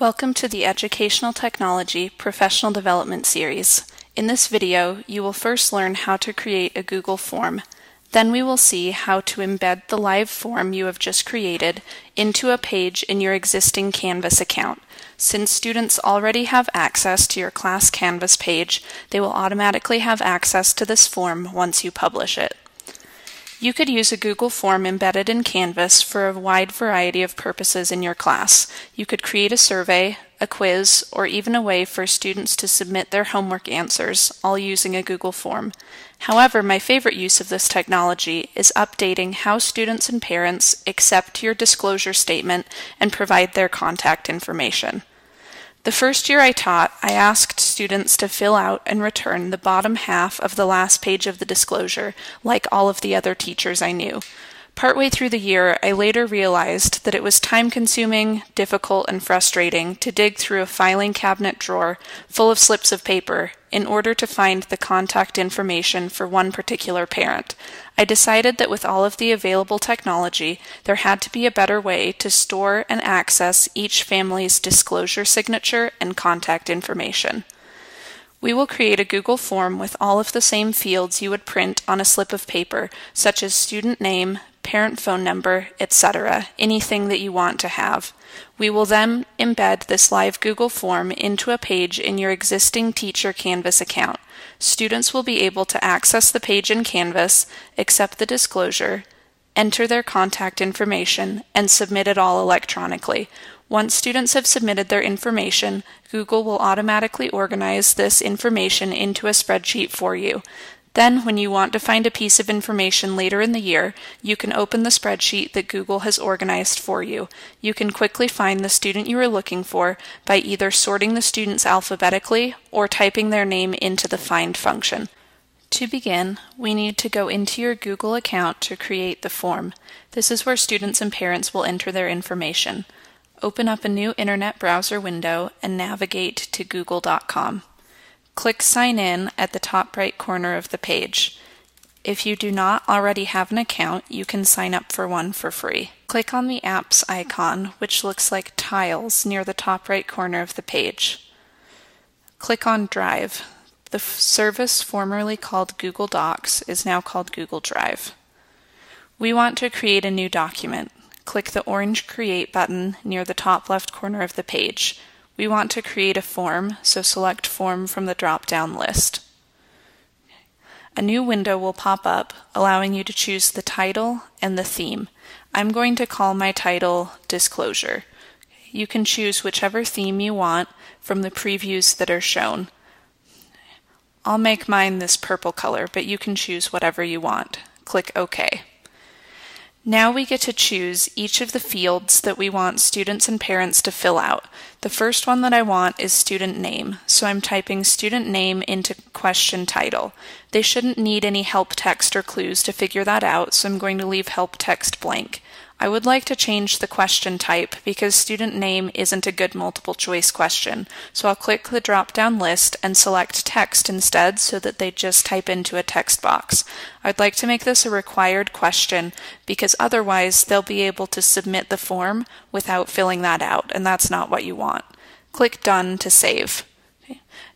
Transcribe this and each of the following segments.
Welcome to the Educational Technology Professional Development Series. In this video, you will first learn how to create a Google form. Then we will see how to embed the live form you have just created into a page in your existing Canvas account. Since students already have access to your class Canvas page, they will automatically have access to this form once you publish it. You could use a Google form embedded in Canvas for a wide variety of purposes in your class. You could create a survey, a quiz, or even a way for students to submit their homework answers, all using a Google form. However, my favorite use of this technology is updating how students and parents accept your disclosure statement and provide their contact information. The first year I taught, I asked students to fill out and return the bottom half of the last page of the disclosure, like all of the other teachers I knew. Partway through the year, I later realized that it was time-consuming, difficult, and frustrating to dig through a filing cabinet drawer full of slips of paper in order to find the contact information for one particular parent. I decided that with all of the available technology, there had to be a better way to store and access each family's disclosure signature and contact information. We will create a Google form with all of the same fields you would print on a slip of paper, such as student name, parent phone number, etc., anything that you want to have. We will then embed this live Google form into a page in your existing Teacher Canvas account. Students will be able to access the page in Canvas, accept the disclosure, enter their contact information, and submit it all electronically. Once students have submitted their information, Google will automatically organize this information into a spreadsheet for you. Then, when you want to find a piece of information later in the year, you can open the spreadsheet that Google has organized for you. You can quickly find the student you are looking for by either sorting the students alphabetically or typing their name into the Find function. To begin, we need to go into your Google account to create the form. This is where students and parents will enter their information. Open up a new internet browser window and navigate to google.com. Click Sign In at the top right corner of the page. If you do not already have an account, you can sign up for one for free. Click on the Apps icon, which looks like tiles near the top right corner of the page. Click on Drive. The service formerly called Google Docs is now called Google Drive. We want to create a new document. Click the orange Create button near the top left corner of the page. We want to create a form, so select Form from the drop-down list. A new window will pop up, allowing you to choose the title and the theme. I'm going to call my title Disclosure. You can choose whichever theme you want from the previews that are shown. I'll make mine this purple color, but you can choose whatever you want. Click OK. Now we get to choose each of the fields that we want students and parents to fill out. The first one that I want is student name, so I'm typing student name into question title. They shouldn't need any help text or clues to figure that out, so I'm going to leave help text blank. I would like to change the question type because student name isn't a good multiple choice question, so I'll click the drop-down list and select text instead so that they just type into a text box. I'd like to make this a required question because otherwise they'll be able to submit the form without filling that out, and that's not what you want. Click Done to save.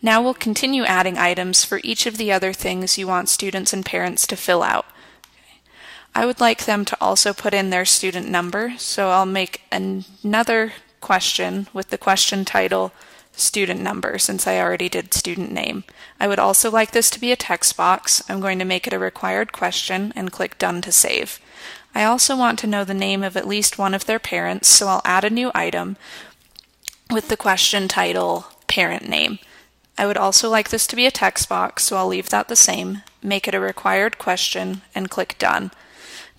Now we'll continue adding items for each of the other things you want students and parents to fill out. I would like them to also put in their student number, so I'll make another question with the question title student number since I already did student name. I would also like this to be a text box. I'm going to make it a required question and click Done to save. I also want to know the name of at least one of their parents, so I'll add a new item with the question title parent name. I would also like this to be a text box, so I'll leave that the same, make it a required question, and click Done.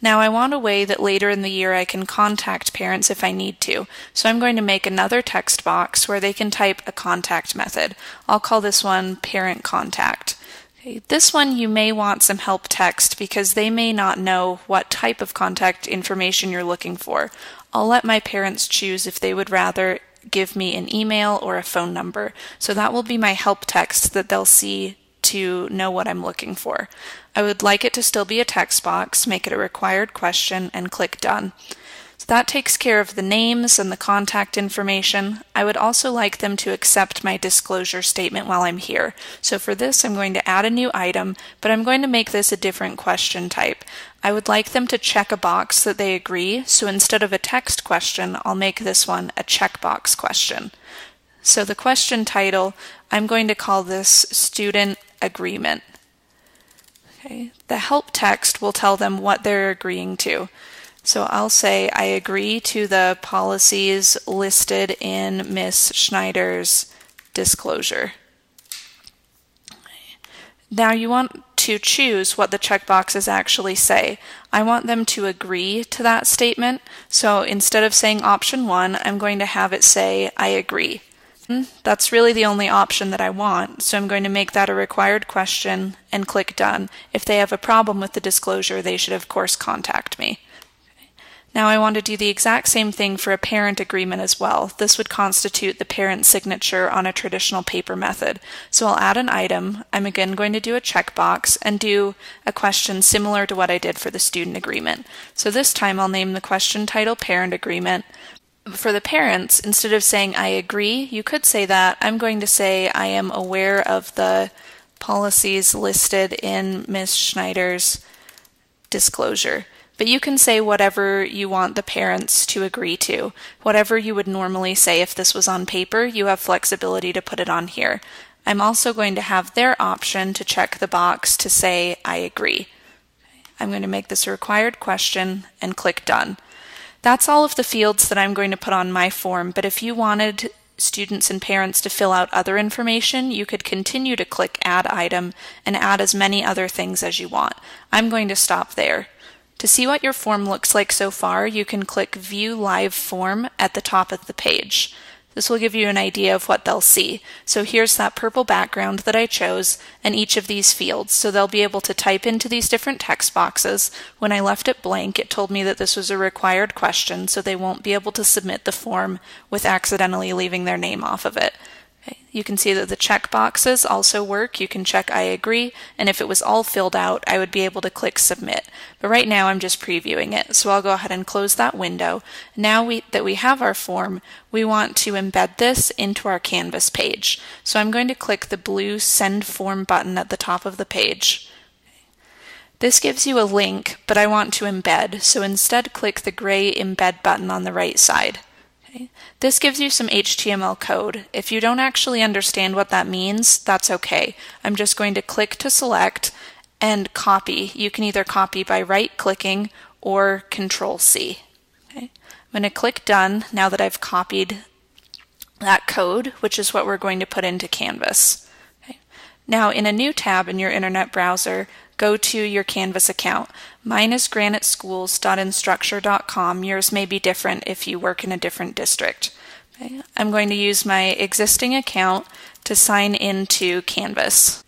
Now I want a way that later in the year I can contact parents if I need to, so I'm going to make another text box where they can type a contact method. I'll call this one Parent Contact. Okay, this one you may want some help text because they may not know what type of contact information you're looking for. I'll let my parents choose if they would rather give me an email or a phone number, so that will be my help text that they'll see to know what I'm looking for. I would like it to still be a text box, make it a required question, and click Done. That takes care of the names and the contact information. I would also like them to accept my disclosure statement while I'm here. So for this, I'm going to add a new item, but I'm going to make this a different question type. I would like them to check a box that they agree, so instead of a text question, I'll make this one a checkbox question. So the question title, I'm going to call this Student Agreement. Okay. The help text will tell them what they're agreeing to. So I'll say, I agree to the policies listed in Ms. Schneider's disclosure. Now you want to choose what the checkboxes actually say. I want them to agree to that statement. So instead of saying option 1, I'm going to have it say, I agree. That's really the only option that I want, so I'm going to make that a required question and click Done. If they have a problem with the disclosure, they should of course contact me. Now I want to do the exact same thing for a parent agreement as well. This would constitute the parent signature on a traditional paper method. So I'll add an item. I'm again going to do a checkbox and do a question similar to what I did for the student agreement. So this time I'll name the question title Parent Agreement. For the parents, instead of saying I agree, you could say that. I'm going to say I am aware of the policies listed in Ms. Schneider's disclosure. But you can say whatever you want the parents to agree to. Whatever you would normally say if this was on paper, you have flexibility to put it on here. I'm also going to have their option to check the box to say I agree. I'm going to make this a required question and click Done. That's all of the fields that I'm going to put on my form, but if you wanted students and parents to fill out other information, you could continue to click Add Item and add as many other things as you want. I'm going to stop there. To see what your form looks like so far, you can click View Live Form at the top of the page. This will give you an idea of what they'll see. So here's that purple background that I chose and each of these fields. So they'll be able to type into these different text boxes. When I left it blank, it told me that this was a required question, so they won't be able to submit the form with accidentally leaving their name off of it. Okay. You can see that the check boxes also work. You can check I agree, and if it was all filled out, I would be able to click Submit. But right now I'm just previewing it, so I'll go ahead and close that window. Now that we have our form, we want to embed this into our Canvas page. So I'm going to click the blue Send Form button at the top of the page. This gives you a link, but I want to embed, so instead click the gray Embed button on the right side. This gives you some HTML code. If you don't actually understand what that means, that's okay. I'm just going to click to select and copy. You can either copy by right-clicking or Control-C. Okay. I'm going to click Done now that I've copied that code, which is what we're going to put into Canvas. Okay. Now in a new tab in your internet browser, go to your Canvas account. Mine is graniteschools.instructure.com. Yours may be different if you work in a different district. Okay. I'm going to use my existing account to sign into Canvas.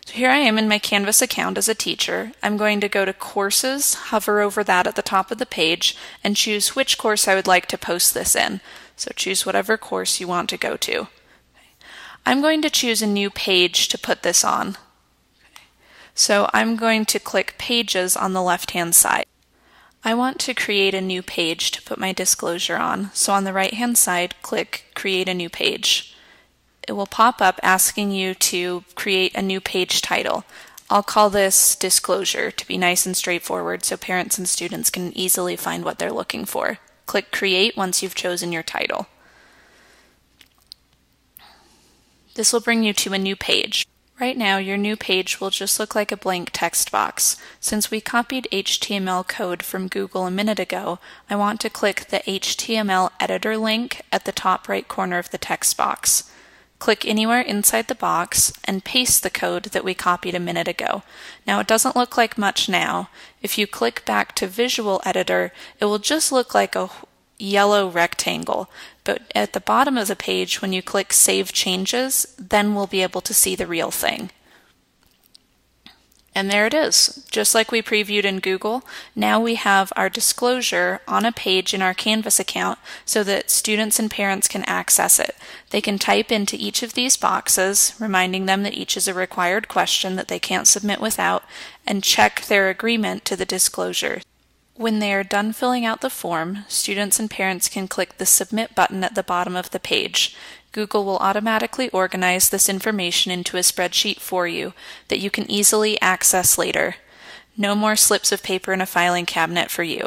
So here I am in my Canvas account as a teacher. I'm going to go to Courses, hover over that at the top of the page, and choose which course I would like to post this in. So choose whatever course you want to go to. Okay. I'm going to choose a new page to put this on. So I'm going to click Pages on the left-hand side. I want to create a new page to put my disclosure on, so on the right-hand side, click Create a New Page. It will pop up asking you to create a new page title. I'll call this Disclosure to be nice and straightforward so parents and students can easily find what they're looking for. Click Create once you've chosen your title. This will bring you to a new page. Right now, your new page will just look like a blank text box. Since we copied HTML code from Google a minute ago, I want to click the HTML editor link at the top right corner of the text box. Click anywhere inside the box and paste the code that we copied a minute ago. Now it doesn't look like much now. If you click back to Visual Editor, it will just look like a yellow rectangle, but at the bottom of the page when you click Save Changes, then we'll be able to see the real thing. And there it is. Just like we previewed in Google, now we have our disclosure on a page in our Canvas account so that students and parents can access it. They can type into each of these boxes, reminding them that each is a required question that they can't submit without, and check their agreement to the disclosure. When they are done filling out the form, students and parents can click the Submit button at the bottom of the page. Google will automatically organize this information into a spreadsheet for you that you can easily access later. No more slips of paper in a filing cabinet for you.